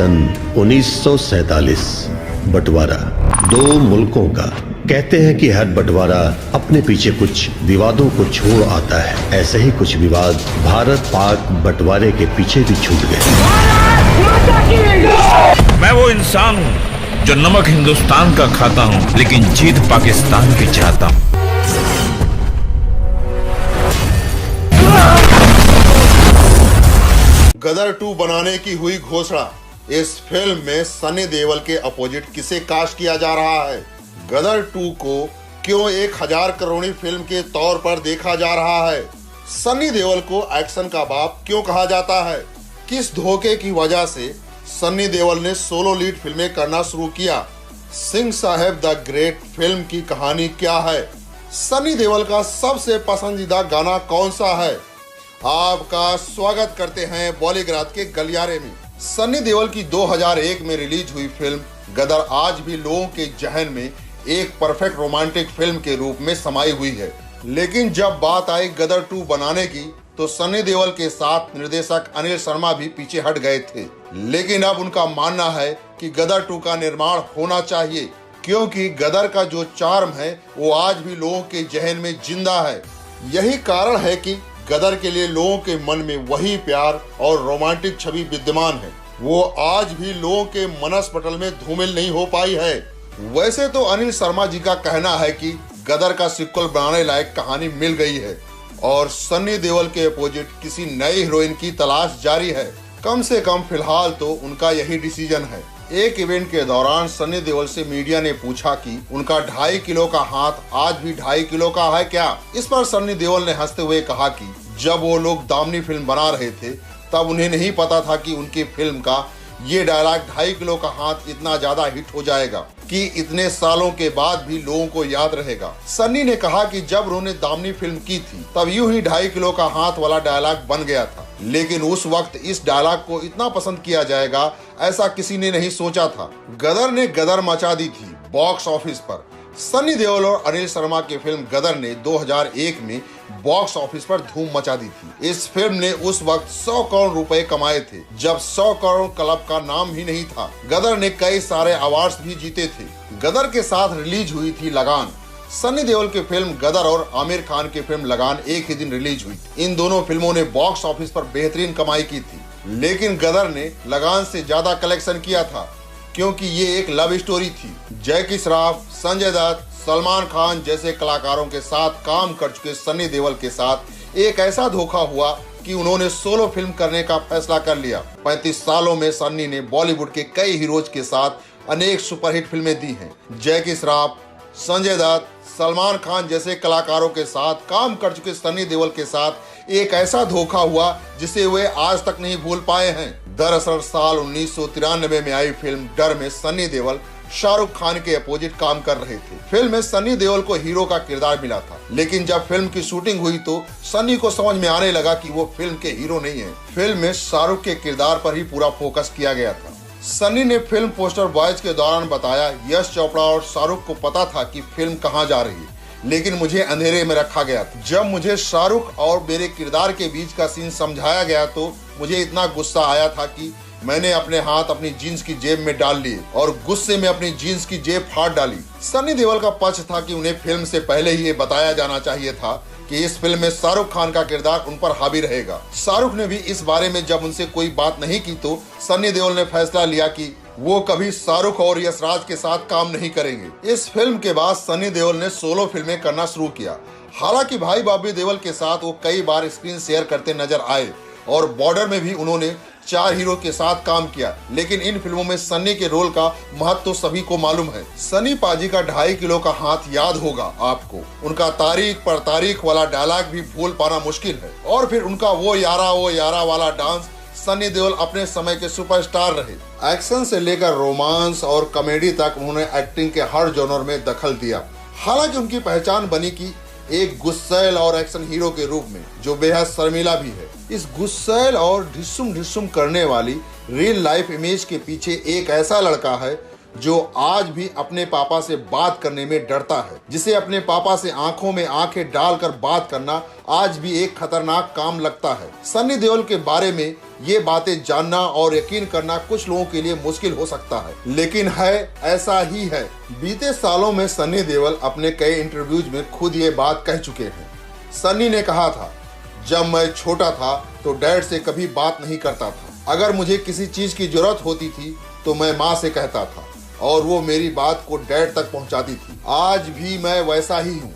सन 1947। बंटवारा दो मुल्कों का। कहते हैं कि हर बंटवारा अपने पीछे कुछ विवादों को छोड़ आता है। ऐसे ही कुछ विवाद भारत पाक बंटवारे के पीछे भी छूट गए। मैं वो इंसान हूँ जो नमक हिंदुस्तान का खाता हूँ, लेकिन जीत पाकिस्तान की चाहता हूँ। गदर 2 बनाने की हुई घोषणा। इस फिल्म में सनी देओल के अपोजिट किसे कास्ट किया जा रहा है? गदर 2 को क्यों 1000 करोड़ी फिल्म के तौर पर देखा जा रहा है? सनी देओल को एक्शन का बाप क्यों कहा जाता है? किस धोखे की वजह से सनी देओल ने सोलो लीड फिल्में करना शुरू किया? सिंह साहब द ग्रेट फिल्म की कहानी क्या है? सनी देओल का सबसे पसंदीदा गाना कौन सा है? आपका स्वागत करते हैं बॉलीग्राज के गलियारे में। सनी देओल की 2001 में रिलीज हुई फिल्म गदर आज भी लोगों के जहन में एक परफेक्ट रोमांटिक फिल्म के रूप में समाई हुई है। लेकिन जब बात आई गदर 2 बनाने की तो सनी देओल के साथ निर्देशक अनिल शर्मा भी पीछे हट गए थे। लेकिन अब उनका मानना है कि गदर 2 का निर्माण होना चाहिए, क्योंकि गदर का जो चार्म है वो आज भी लोगों के जहन में जिंदा है। यही कारण है कि गदर के लिए लोगों के मन में वही प्यार और रोमांटिक छवि विद्यमान है। वो आज भी लोगों के मनस पटल में धूमिल नहीं हो पाई है। वैसे तो अनिल शर्मा जी का कहना है कि गदर का सिक्वल बनाने लायक कहानी मिल गई है और सनी देओल के अपोजिट किसी नई हीरोइन की तलाश जारी है। कम से कम फिलहाल तो उनका यही डिसीजन है। एक इवेंट के दौरान सनी देओल से मीडिया ने पूछा कि उनका 2.5 किलो का हाथ आज भी 2.5 किलो का है क्या? इस पर सनी देओल ने हंसते हुए कहा कि जब वो लोग दामनी फिल्म बना रहे थे तब उन्हें नहीं पता था कि उनकी फिल्म का ये डायलॉग 2.5 किलो का हाथ इतना ज्यादा हिट हो जाएगा कि इतने सालों के बाद भी लोगों को याद रहेगा। सनी ने कहा कि जब उन्होंने दामनी फिल्म की थी तब यूं ही 2.5 किलो का हाथ वाला डायलॉग बन गया था, लेकिन उस वक्त इस डायलॉग को इतना पसंद किया जाएगा ऐसा किसी ने नहीं सोचा था। गदर ने गदर मचा दी थी बॉक्स ऑफिस पर। सनी देओल और अनिल शर्मा की फिल्म गदर ने 2001 में बॉक्स ऑफिस पर धूम मचा दी थी। इस फिल्म ने उस वक्त 100 करोड़ रुपए कमाए थे, जब 100 करोड़ क्लब का नाम ही नहीं था। गदर ने कई सारे अवार्ड्स भी जीते थे। गदर के साथ रिलीज हुई थी लगान। सनी देओल की फिल्म गदर और आमिर खान की फिल्म लगान एक ही दिन रिलीज हुई। इन दोनों फिल्मों ने बॉक्स ऑफिस पर बेहतरीन कमाई की थी, लेकिन गदर ने लगान से ज्यादा कलेक्शन किया था, क्योंकि ये एक लव स्टोरी थी। जैकी श्रॉफ, संजय दत्त, सलमान खान जैसे कलाकारों के साथ काम कर चुके सनी देओल के साथ एक ऐसा धोखा हुआ कि उन्होंने सोलो फिल्म करने का फैसला कर लिया। 35 सालों में सनी ने बॉलीवुड के कई हीरोज के साथ अनेक सुपरहिट फिल्में दी हैं। जैकी श्रॉफ, संजय दत्त, सलमान खान जैसे कलाकारों के साथ काम कर चुके सनी देओल के साथ एक ऐसा धोखा हुआ जिसे वे आज तक नहीं भूल पाए हैं। दरअसल साल 1993 में आई फिल्म डर में सनी देओल शाहरुख खान के अपोजिट काम कर रहे थे। फिल्म में सनी देओल को हीरो का किरदार मिला था, लेकिन जब फिल्म की शूटिंग हुई तो सनी को समझ में आने लगा कि वो फिल्म के हीरो नहीं है। फिल्म में शाहरुख के किरदार पर ही पूरा फोकस किया गया था। सनी ने फिल्म पोस्टर बॉयज के दौरान बताया, यश चोपड़ा और शाहरुख को पता था कि फिल्म कहां जा रही है, लेकिन मुझे अंधेरे में रखा गया था। जब मुझे शाहरुख और मेरे किरदार के बीच का सीन समझाया गया तो मुझे इतना गुस्सा आया था कि मैंने अपने हाथ अपनी जीन्स की जेब में डाल लिए और गुस्से में अपनी जीन्स की जेब फाड़ डाली। सनी देओल का पक्ष था कि उन्हें फिल्म से पहले ही ये बताया जाना चाहिए था कि इस फिल्म में शाहरुख खान का किरदार उन पर हावी रहेगा। शाहरुख ने भी इस बारे में जब उनसे कोई बात नहीं की तो सनी देओल ने फैसला लिया कि वो कभी शाहरुख और यशराज के साथ काम नहीं करेंगे। इस फिल्म के बाद सनी देओल ने सोलो फिल्में करना शुरू किया। हालांकि भाई बॉबी देओल के साथ वो कई बार स्क्रीन शेयर करते नजर आए और बॉर्डर में भी उन्होंने 4 हीरो के साथ काम किया, लेकिन इन फिल्मों में सनी के रोल का महत्व तो सभी को मालूम है। सनी पाजी का 2.5 किलो का हाथ याद होगा आपको। उनका तारीख पर तारीख वाला डायलॉग भी भूल पाना मुश्किल है। और फिर उनका वो यारा वाला डांस। सनी देओल अपने समय के सुपरस्टार रहे। एक्शन से लेकर रोमांस और कॉमेडी तक उन्होंने एक्टिंग के हर जॉनर में दखल दिया। हालांकि उनकी पहचान बनी की एक गुस्सैल और एक्शन हीरो के रूप में, जो बेहद शर्मीला भी है। इस गुस्सैल और ढिस्सुम ढिस्सुम करने वाली रियल लाइफ इमेज के पीछे एक ऐसा लड़का है जो आज भी अपने पापा से बात करने में डरता है, जिसे अपने पापा से आंखों में आंखें डालकर बात करना आज भी एक खतरनाक काम लगता है। सन्नी देओल के बारे में ये बातें जानना और यकीन करना कुछ लोगों के लिए मुश्किल हो सकता है, लेकिन है ऐसा ही है। बीते सालों में सन्नी देओल अपने कई इंटरव्यूज में खुद ये बात कह चुके हैं। सन्नी ने कहा था, जब मैं छोटा था तो डैड से कभी बात नहीं करता था। अगर मुझे किसी चीज की जरूरत होती थी तो मैं माँ से कहता था और वो मेरी बात को डैड तक पहुंचाती थी। आज भी मैं वैसा ही हूँ।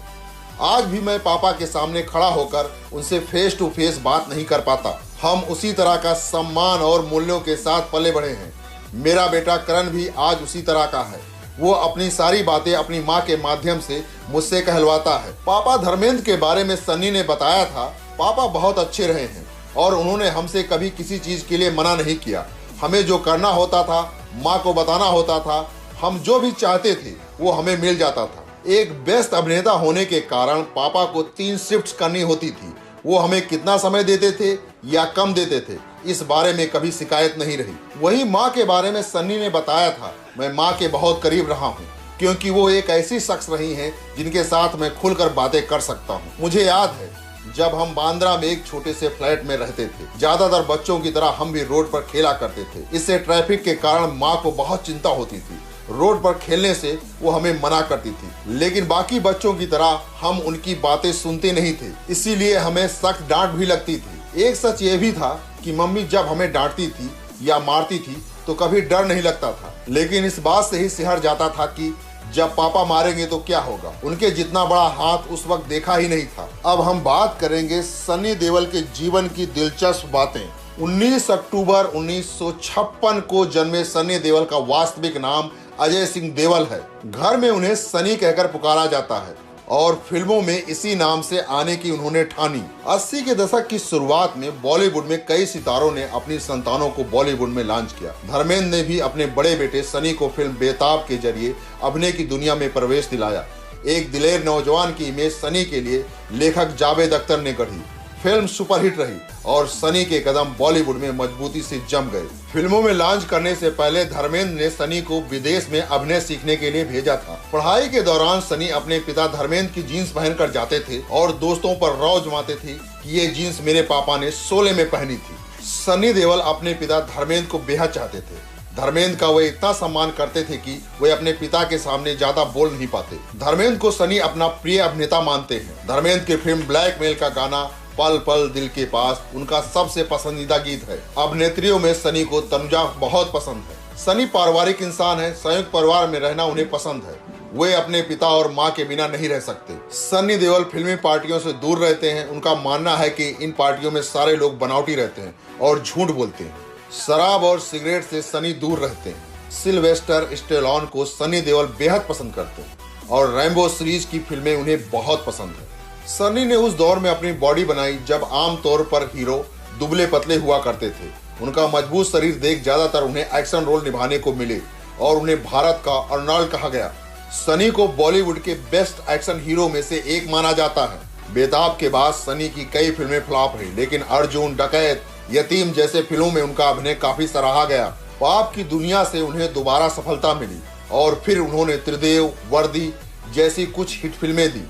आज भी मैं पापा के सामने खड़ा होकर उनसे फेस टू फेस बात नहीं कर पाता। हम उसी तरह का सम्मान और मूल्यों के साथ पले बढ़े हैं। मेरा बेटा करण भी आज उसी तरह का है। वो अपनी सारी बातें अपनी माँ के माध्यम से मुझसे कहलवाता है। पापा धर्मेंद्र के बारे में सन्नी ने बताया था, पापा बहुत अच्छे रहे हैं और उन्होंने हमसे कभी किसी चीज के लिए मना नहीं किया। हमें जो करना होता था, माँ को बताना होता था, हम जो भी चाहते थे वो हमें मिल जाता था। एक बेस्ट अभिनेता होने के कारण पापा को 3 शिफ्ट्स करनी होती थी। वो हमें कितना समय देते थे या कम देते थे, इस बारे में कभी शिकायत नहीं रही। वही माँ के बारे में सन्नी ने बताया था, मैं माँ के बहुत करीब रहा हूँ क्योंकि वो एक ऐसी शख्स रही हैं जिनके साथ मैं खुलकर बातें कर सकता हूँ। मुझे याद है जब हम बांद्रा में एक छोटे से फ्लैट में रहते थे, ज्यादातर बच्चों की तरह हम भी रोड पर खेला करते थे। इससे ट्रैफिक के कारण माँ को बहुत चिंता होती थी। रोड पर खेलने से वो हमें मना करती थी, लेकिन बाकी बच्चों की तरह हम उनकी बातें सुनते नहीं थे, इसीलिए हमें सख्त डांट भी लगती थी। एक सच ये भी था कि मम्मी जब हमें डांटती थी या मारती थी तो कभी डर नहीं लगता था, लेकिन इस बात से ही सिहर जाता था कि जब पापा मारेंगे तो क्या होगा। उनके जितना बड़ा हाथ उस वक्त देखा ही नहीं था। अब हम बात करेंगे सन्नी देओल के जीवन की दिलचस्प बातें। 19 अक्टूबर 1956 को जन्मे सन्नी देओल का वास्तविक नाम अजय सिंह देओल है। घर में उन्हें सनी कहकर पुकारा जाता है और फिल्मों में इसी नाम से आने की उन्होंने ठानी। 80 के दशक की शुरुआत में बॉलीवुड में कई सितारों ने अपनी संतानों को बॉलीवुड में लॉन्च किया। धर्मेंद्र ने भी अपने बड़े बेटे सनी को फिल्म बेताब के जरिए अभिनय की दुनिया में प्रवेश दिलाया। एक दिलेर नौजवान की इमेज सनी के लिए लेखक जावेद अख्तर ने गढ़ी। फिल्म सुपरहिट रही और सनी के कदम बॉलीवुड में मजबूती से जम गए। फिल्मों में लॉन्च करने से पहले धर्मेंद्र ने सनी को विदेश में अभिनय सीखने के लिए भेजा था। पढ़ाई के दौरान सनी अपने पिता धर्मेंद्र की जीन्स पहनकर जाते थे और दोस्तों पर रौ जमाते थे कि ये जीन्स मेरे पापा ने शोले में पहनी थी। सनी देओल अपने पिता धर्मेंद्र को बेहद चाहते थे। धर्मेंद्र का वे इतना सम्मान करते थे कि वे अपने पिता के सामने ज्यादा बोल नहीं पाते। धर्मेंद्र को सनी अपना प्रिय अभिनेता मानते हैं। धर्मेंद्र की फिल्म ब्लैकमेल का गाना पल पल दिल के पास उनका सबसे पसंदीदा गीत है। अभिनेत्रियों में सनी को तनुजा बहुत पसंद है। सनी पारिवारिक इंसान है, संयुक्त परिवार में रहना उन्हें पसंद है। वे अपने पिता और माँ के बिना नहीं रह सकते। सनी देओल फिल्मी पार्टियों से दूर रहते हैं। उनका मानना है कि इन पार्टियों में सारे लोग बनावटी रहते हैं और झूठ बोलते हैं। शराब और सिगरेट से सनी दूर रहते हैं। सिल्वेस्टर स्टेलोन को सनी देओल बेहद पसंद करते हैं और रैम्बो सीरीज की फिल्में उन्हें बहुत पसंद है। सनी ने उस दौर में अपनी बॉडी बनाई जब आमतौर पर हीरो दुबले पतले हुआ करते थे। उनका मजबूत शरीर देख ज्यादातर उन्हें एक्शन रोल निभाने को मिले और उन्हें भारत का अर्नल्ड कहा गया। सनी को बॉलीवुड के बेस्ट एक्शन हीरो में से एक माना जाता है। बेताब के बाद सनी की कई फिल्में फ्लॉप रही, लेकिन अर्जुन, डकैत, यतीम जैसे फिल्मों में उनका अभिनय काफी सराहा गया। पाप की दुनिया से उन्हें दोबारा सफलता मिली और फिर उन्होंने त्रिदेव, वर्दी जैसी कुछ हिट फिल्में दी।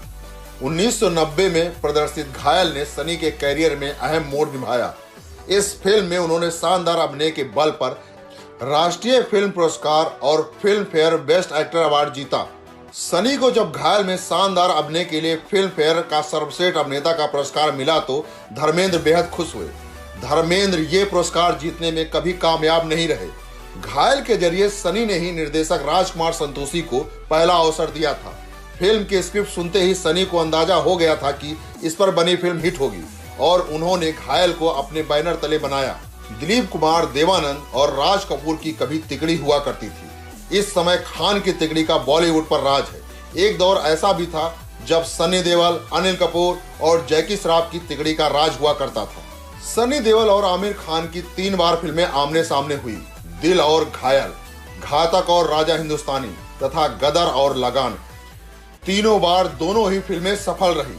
1990 में प्रदर्शित घायल ने सनी के कैरियर में अहम मोड़ निभाया। इस फिल्म में उन्होंने शानदार अभिनय के बल पर राष्ट्रीय फिल्म पुरस्कार और film fair best actor award जीता। सनी को जब घायल में शानदार अभिनय के लिए फिल्म फेयर का सर्वश्रेष्ठ अभिनेता का पुरस्कार मिला तो धर्मेंद्र बेहद खुश हुए। धर्मेंद्र ये पुरस्कार जीतने में कभी कामयाब नहीं रहे। घायल के जरिए सनी ने ही निर्देशक राजकुमार संतोषी को पहला अवसर दिया था। फिल्म के स्क्रिप्ट सुनते ही सनी को अंदाजा हो गया था कि इस पर बनी फिल्म हिट होगी और उन्होंने घायल को अपने बैनर तले बनाया। दिलीप कुमार, देवानंद और राज कपूर की कभी तिकड़ी हुआ करती थी। इस समय खान की तिकड़ी का बॉलीवुड पर राज है। एक दौर ऐसा भी था जब सनी देओल, अनिल कपूर और जैकी श्रॉफ की तिकड़ी का राज हुआ करता था। सनी देओल और आमिर खान की 3 बार फिल्में आमने सामने हुई, दिल और घायल, घातक और राजा हिंदुस्तानी तथा गदर और लगान। तीनों बार दोनों ही फिल्में सफल रही।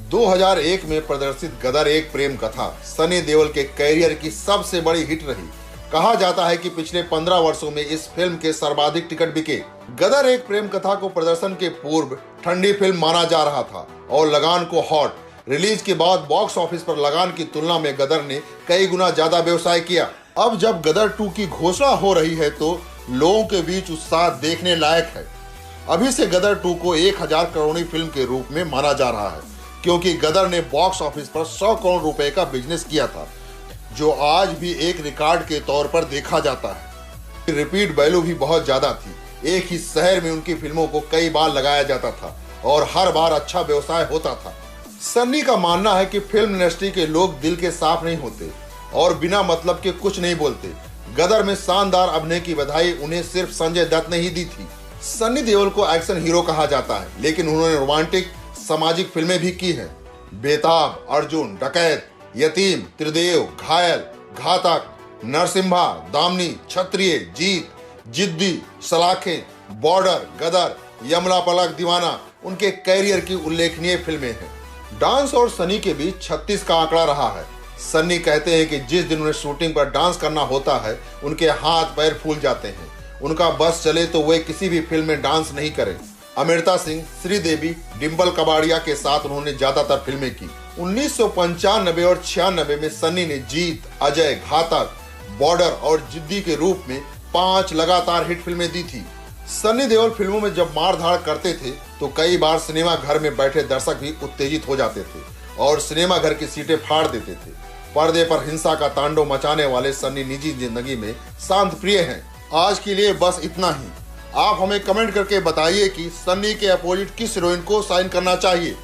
2001 में प्रदर्शित गदर एक प्रेम कथा सनी देओल के कैरियर की सबसे बड़ी हिट रही। कहा जाता है कि पिछले 15 वर्षों में इस फिल्म के सर्वाधिक टिकट बिके। गदर एक प्रेम कथा को प्रदर्शन के पूर्व ठंडी फिल्म माना जा रहा था और लगान को हॉट। रिलीज के बाद बॉक्स ऑफिस पर लगान की तुलना में गदर ने कई गुना ज्यादा व्यवसाय किया। अब जब गदर 2 की घोषणा हो रही है तो लोगों के बीच उत्साह देखने लायक है। अभी से गदर 2 को 1000 करोड़ी फिल्म के रूप में माना जा रहा है, क्योंकि गदर ने बॉक्स ऑफिस पर 100 करोड़ रुपए का बिजनेस किया था, जो आज भी एक रिकॉर्ड के तौर पर देखा जाता है। रिपीट वैल्यू भी बहुत ज्यादा थी। एक ही शहर में उनकी फिल्मों को कई बार लगाया जाता था और हर बार अच्छा व्यवसाय होता था। सन्नी का मानना है कि फिल्म इंडस्ट्री के लोग दिल के साफ नहीं होते और बिना मतलब के कुछ नहीं बोलते। गदर में शानदार अभिनय की बधाई उन्हें सिर्फ संजय दत्त ने ही दी थी। सन्नी देओल को एक्शन हीरो कहा जाता है, लेकिन उन्होंने रोमांटिक सामाजिक फिल्में भी की हैं। बेताब, अर्जुन, डकैत, यतीम, त्रिदेव, घायल, घातक, नरसिम्हा, दामनी, क्षत्रिय, जीत, जिद्दी, सलाखें, बॉर्डर, गदर, यमला पलक, दीवाना उनके कैरियर की उल्लेखनीय फिल्में हैं। डांस और सनी के बीच 36 का आंकड़ा रहा है। सन्नी कहते हैं कि जिस दिन उन्हें शूटिंग पर डांस करना होता है उनके हाथ पैर फूल जाते हैं। उनका बस चले तो वे किसी भी फिल्म में डांस नहीं करें। अमृता सिंह, श्रीदेवी, डिम्पल कबाड़िया के साथ उन्होंने ज्यादातर फिल्में की। 1995 और 96 में सन्नी ने जीत, अजय, घातक, बॉर्डर और जिद्दी के रूप में 5 लगातार हिट फिल्में दी थी। सन्नी देओल फिल्मों में जब मार धाड़ करते थे तो कई बार सिनेमा घर में बैठे दर्शक भी उत्तेजित हो जाते थे और सिनेमा घर की सीटें फाड़ देते थे। पर्दे पर हिंसा का तांडव मचाने वाले सन्नी निजी जिंदगी में शांत प्रिय हैं। आज के लिए बस इतना ही। आप हमें कमेंट करके बताइए कि सन्नी के अपोजिट किस हीरोइन को साइन करना चाहिए।